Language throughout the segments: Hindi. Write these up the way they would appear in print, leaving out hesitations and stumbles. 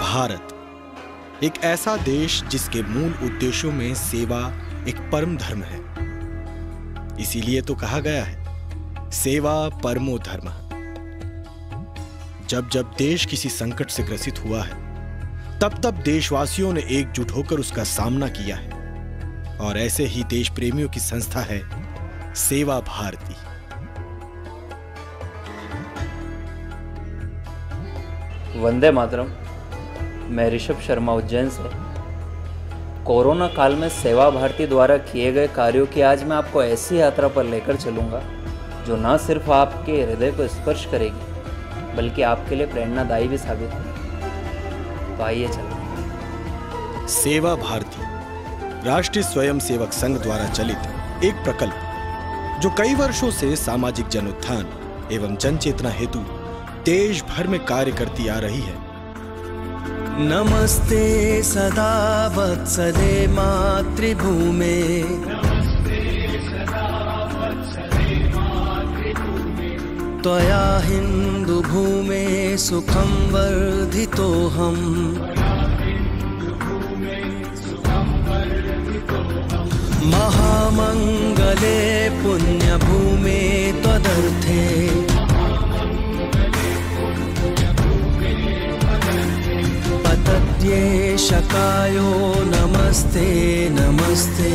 भारत एक ऐसा देश जिसके मूल उद्देश्यों में सेवा एक परम धर्म है। इसीलिए तो कहा गया है, सेवा परमो धर्मः। जब जब देश किसी संकट से ग्रसित हुआ है, तब तब देशवासियों ने एकजुट होकर उसका सामना किया है। और ऐसे ही देश प्रेमियों की संस्था है सेवा भारती। वंदे मातरम। मैं ऋषभ शर्मा उज्जैन से। कोरोना काल में सेवा भारती द्वारा किए गए कार्यों की आज मैं आपको ऐसी यात्रा पर लेकर चलूंगा जो न सिर्फ आपके हृदय को स्पर्श करेगी बल्कि आपके लिए प्रेरणादायी भी साबित होगी। तो आइए चलते। सेवा भारती राष्ट्रीय स्वयंसेवक संघ द्वारा चलित एक प्रकल्प जो कई वर्षों से सामाजिक जनोत्थान एवं जनचेतना हेतु देश भर में कार्य करती आ रही है। नमस्ते सदा वत्सले मातृभूमे, त्वया हिंदु भूमे सुखं वर्धितोऽहम्। महामंगले पुण्यभूमे त्वदर्थे, पतद्ये शकायो नमस्ते नमस्ते।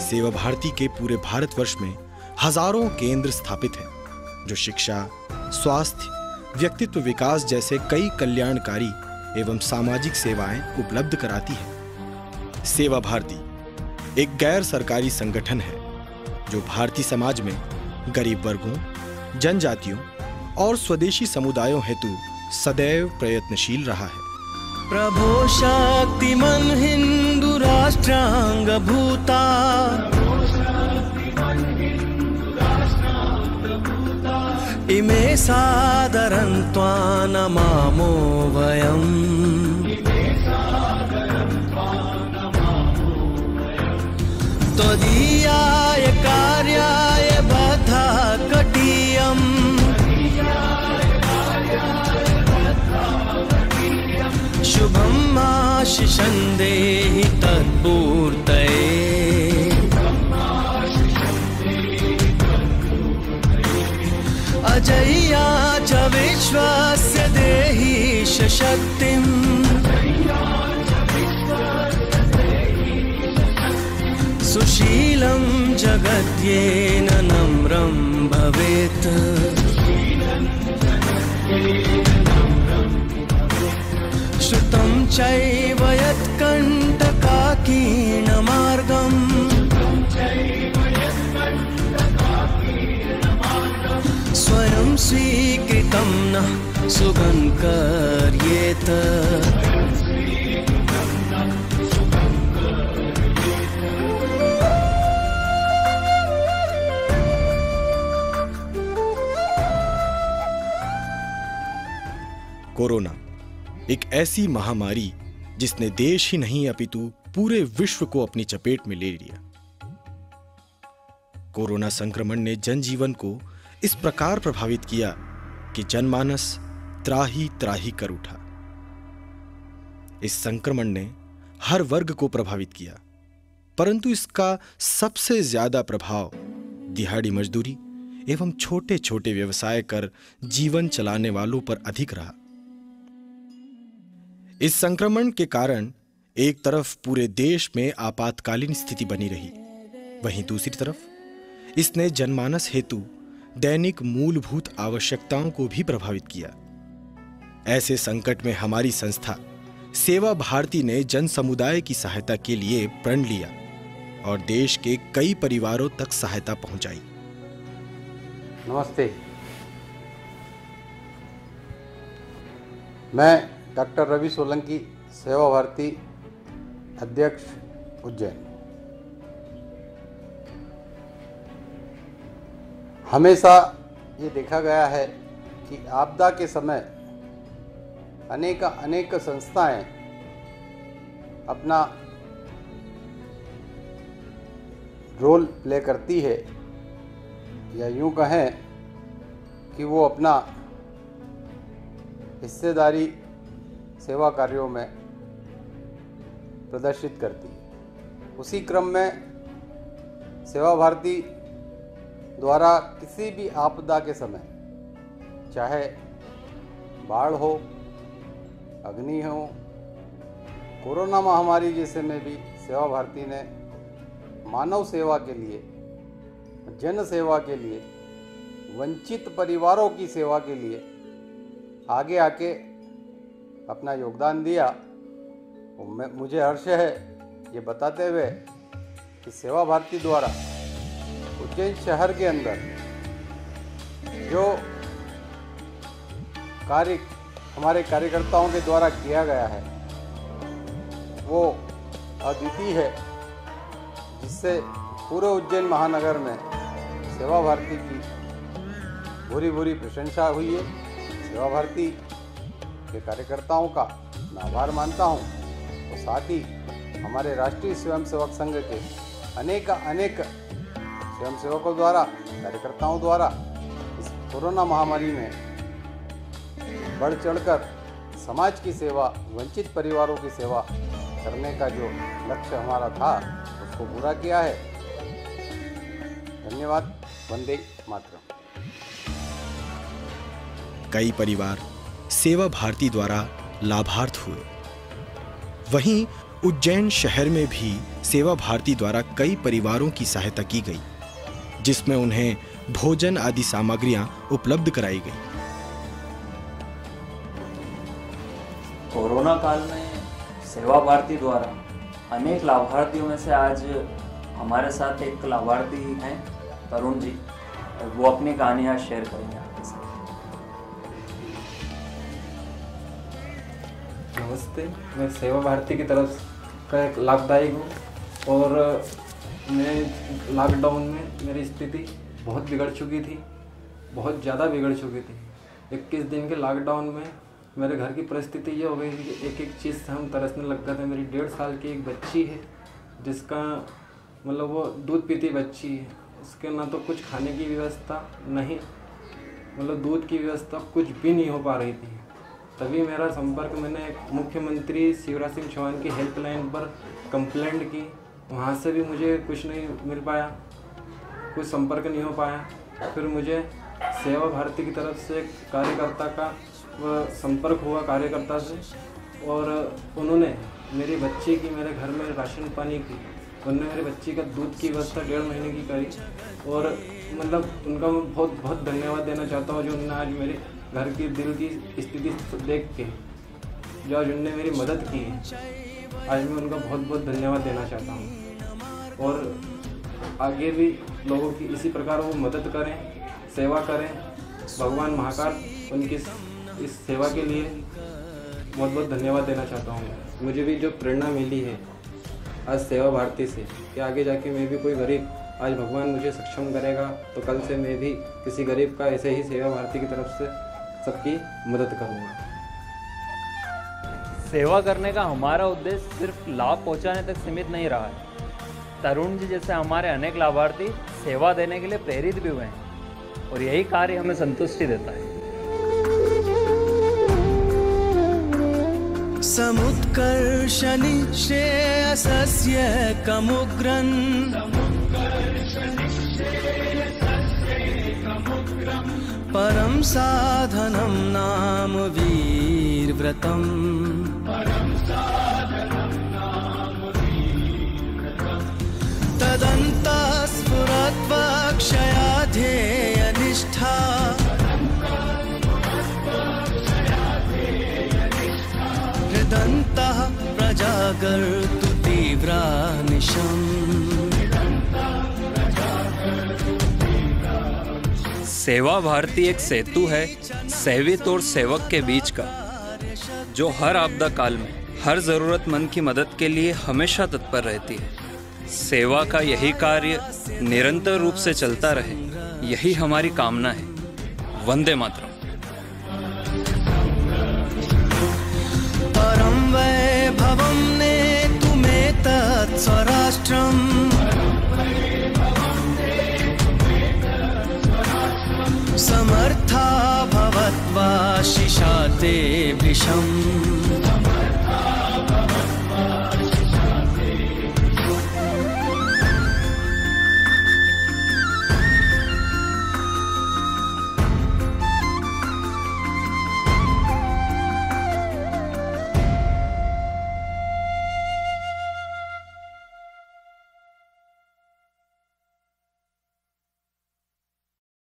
सेवा भारती के पूरे भारतवर्ष में हजारों केंद्र स्थापित हैं जो शिक्षा, स्वास्थ्य, व्यक्तित्व विकास जैसे कई कल्याणकारी एवं सामाजिक सेवाएं उपलब्ध कराती है। सेवा भारती एक गैर सरकारी संगठन है जो भारतीय समाज में गरीब वर्गों, जनजातियों और स्वदेशी समुदायों हेतु सदैव प्रयत्नशील रहा है। प्रभो शक्तिमन् हिंदू राष्ट्रांग भूता, इमे सादरं त्वां नमामो वयम्। त्वदीयाय कार्याय बद्धा कटीयम्, शुभम् आशिषं देहि तत्पूर्तये। अजय्या च विश्वस्य देहि शक्तिम्, सुशीलं जगत्येन नम्रं भवेत्। श्रुतं चैव यत्कण्टकाकीर्णमार्गम्, स्वयं स्वीकृतं नः सुगं कर्येत। कोरोना एक ऐसी महामारी जिसने देश ही नहीं अपितु पूरे विश्व को अपनी चपेट में ले लिया। कोरोना संक्रमण ने जनजीवन को इस प्रकार प्रभावित किया कि जनमानस त्राही त्राही कर उठा। इस संक्रमण ने हर वर्ग को प्रभावित किया, परंतु इसका सबसे ज्यादा प्रभाव दिहाड़ी मजदूरी एवं छोटे छोटे व्यवसाय कर जीवन चलाने वालों पर अधिक रहा। इस संक्रमण के कारण एक तरफ पूरे देश में आपातकालीन स्थिति बनी रही, वहीं दूसरी तरफ इसने जनमानस हेतु दैनिक मूलभूत आवश्यकताओं को भी प्रभावित किया। ऐसे संकट में हमारी संस्था सेवा भारती ने जन समुदाय की सहायता के लिए प्रण लिया और देश के कई परिवारों तक सहायता पहुंचाई। नमस्ते, मैं डॉक्टर रवि सोलंकी, सेवा भारती अध्यक्ष उज्जैन। हमेशा ये देखा गया है कि आपदा के समय अनेक संस्थाएं अपना रोल प्ले करती है, या यूँ कहें कि वो अपना हिस्सेदारी सेवा कार्यों में प्रदर्शित करती है। उसी क्रम में सेवा भारती द्वारा किसी भी आपदा के समय, चाहे बाढ़ हो, अग्नि हो, कोरोना महामारी जैसे में भी सेवा भारती ने मानव सेवा के लिए, जन सेवा के लिए, वंचित परिवारों की सेवा के लिए आगे आके अपना योगदान दिया। मुझे हर्ष है ये बताते हुए कि सेवा भारती द्वारा उज्जैन शहर के अंदर जो कार्य हमारे कार्यकर्ताओं के द्वारा किया गया है वो अद्वितीय है, जिससे पूरे उज्जैन महानगर में सेवा भारती की भूरी भूरी प्रशंसा हुई है। सेवा भारती के कार्यकर्ताओं का मैं आभार मानता हूँ, और साथ ही हमारे राष्ट्रीय स्वयंसेवक संघ के अनेक स्वयंसेवकों द्वारा, कार्यकर्ताओं द्वारा इस कोरोना महामारी में बढ़ चढ़कर समाज की सेवा, वंचित परिवारों की सेवा करने का जो लक्ष्य हमारा था उसको पूरा किया है। धन्यवाद। वंदे मातरम। कई परिवार सेवा भारती द्वारा लाभार्थ हुए। वहीं उज्जैन शहर में भी सेवा भारती द्वारा कई परिवारों की सहायता की गई, जिसमें उन्हें भोजन आदि सामग्रियां उपलब्ध कराई गई। कोरोना काल में सेवा भारती द्वारा अनेक लाभार्थियों में से आज हमारे साथ एक लाभार्थी हैं तरुण जी, वो अपनी कहानी यहाँ शेयर करेंगे आपके साथ। नमस्ते, मैं सेवा भारती की तरफ का एक लाभदायक हूँ, और मैं लॉकडाउन में मेरी स्थिति बहुत बिगड़ चुकी थी, बहुत ज़्यादा बिगड़ चुकी थी। 21 दिन के लॉकडाउन में मेरे घर की परिस्थिति ये हो गई थी कि एक एक चीज़ से हम तरसने लग गए थे। मेरी 1.5 साल की एक बच्ची है, जिसका मतलब वो दूध पीती बच्ची है, उसके ना तो कुछ खाने की व्यवस्था, नहीं मतलब दूध की व्यवस्था कुछ भी नहीं हो पा रही थी। तभी मेरा संपर्क मैंने मुख्यमंत्री शिवराज सिंह चौहान की हेल्पलाइन पर कंप्लेंट की, वहाँ से भी मुझे कुछ नहीं मिल पाया, कुछ संपर्क नहीं हो पाया। फिर मुझे सेवा भारती की तरफ से एक कार्यकर्ता का वह संपर्क हुआ कार्यकर्ता से, और उन्होंने मेरी बच्ची की, मेरे घर में राशन पानी की, उन्होंने मेरी बच्ची का दूध की व्यवस्था 1.5 महीने की करी, और मतलब उनका मैं बहुत बहुत धन्यवाद देना चाहता हूँ, जो उन्होंने आज मेरे घर की दिल की स्थिति देख के जो आज उन्होंने मेरी मदद की है, आज मैं उनका बहुत बहुत धन्यवाद देना चाहता हूँ। और आगे भी लोगों की इसी प्रकार वो मदद करें, सेवा करें। भगवान महाकाल उनकी इस सेवा के लिए बहुत बहुत धन्यवाद देना चाहता हूँ। मुझे भी जो प्रेरणा मिली है आज सेवा भारती से कि आगे जाके मैं भी कोई गरीब, आज भगवान मुझे सक्षम करेगा तो कल से मैं भी किसी गरीब का ऐसे ही सेवा भारती की तरफ से सबकी मदद करूँगा। सेवा करने का हमारा उद्देश्य सिर्फ लाभ पहुंचाने तक सीमित नहीं रहा है। तरुण जी जैसे हमारे अनेक लाभार्थी सेवा देने के लिए प्रेरित भी हुए हैं, और यही कार्य हमें संतुष्टि देता है। समुत्कर्षणि श्रेयसस्य कमुग्रन् परं साधनं नाम वीरव्रतम् तदन्तः स्फुरद्वक्षया ध्येयनिष्ठा हृदन्तः प्रजागर्तु तीव्रानिशम्। सेवा भारती एक सेतु है सेवित और सेवक के बीच का, जो हर आपदा काल में हर जरूरतमंद की मदद के लिए हमेशा तत्पर रहती है। सेवा का यही कार्य निरंतर रूप से चलता रहे, यही हमारी कामना है। वंदे मातरम। परं वैभवं नेतुमेतत् स्वराष्ट्रम् आशिषा ते भृशम्